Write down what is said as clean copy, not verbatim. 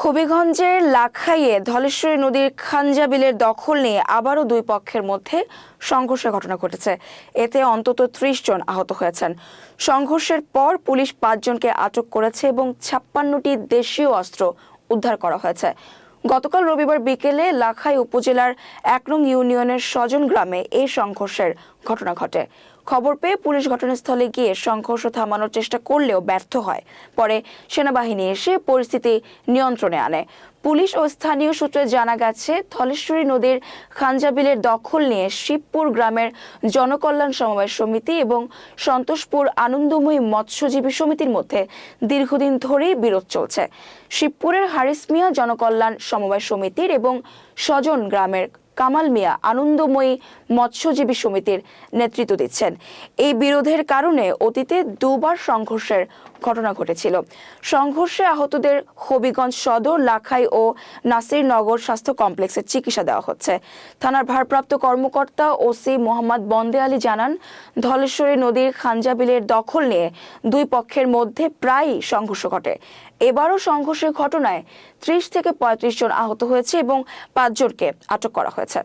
হবিগঞ্জের লাখাইয়ে ধলেশ্বরী নদীর খাঞ্জাবিলের দখল নিয়ে আবারও দুই পক্ষের মধ্যে সংঘর্ষের ঘটনা ঘটেছে। এতে অন্তত ৩০ জন আহত হয়েছেন। সংঘর্ষের পর পুলিশ ৫ জনকে আটক করেছে এবং ৫৬টি দেশীয় অস্ত্র উদ্ধার করা হয়েছে। গতকাল রবিবার বিকেলে লাখাই উপজেলার ১ নং ইউনিয়নের সজন গ্রামে এই সংঘর্ষের ঘটনা ঘটে। খবর পেয়ে পুলিশ ঘটনাস্থলে গিয়ে সংঘর্ষ থামানোর চেষ্টা করলেও ব্যর্থ হয়। পরে সেনাবাহিনী এসে পরিস্থিতি নিয়ন্ত্রণে আনে। পুলিশ ও স্থানীয় সূত্রে জানা গেছে, ধলেশ্বরী নদীর খাঞ্জাবিলের দখল নিয়ে শিবপুর গ্রামের জনকল্যাণ সমবায় সমিতি এবং সন্তোষপুর আনন্দময়ী মৎস্যজীবী সমিতির মধ্যে দীর্ঘদিন ধরেই বিরোধ চলছে। শিবপুরের হারিস মিয়া জনকল্যাণ সমবায় সমিতির এবং সজন গ্রামের কামাল মিয়া আনন্দময়ী মৎস্যজীবী সমিতির নেতৃত্ব দিচ্ছেন। এই বিরোধের কারণে অতীতে দুবার সংঘর্ষের ঘটনা ঘটেছিল। সংঘর্ষে আহতদের হবিগঞ্জ সদর, লাখাই ও নাসিরনগর স্বাস্থ্য কমপ্লেক্সে চিকিৎসা দেওয়া হচ্ছে। থানার ভারপ্রাপ্ত কর্মকর্তা ওসি মোহাম্মদ বন্দে আলী জানান, ধলেশ্বরী নদীর খাঞ্জাবিলের দখল নিয়ে দুই পক্ষের মধ্যে প্রায়ই সংঘর্ষ ঘটে। এবারও সংঘর্ষের ঘটনায় ৩০ থেকে ৩৫ জন আহত হয়েছে এবং ৫ জনকে আটক করা হয়েছে।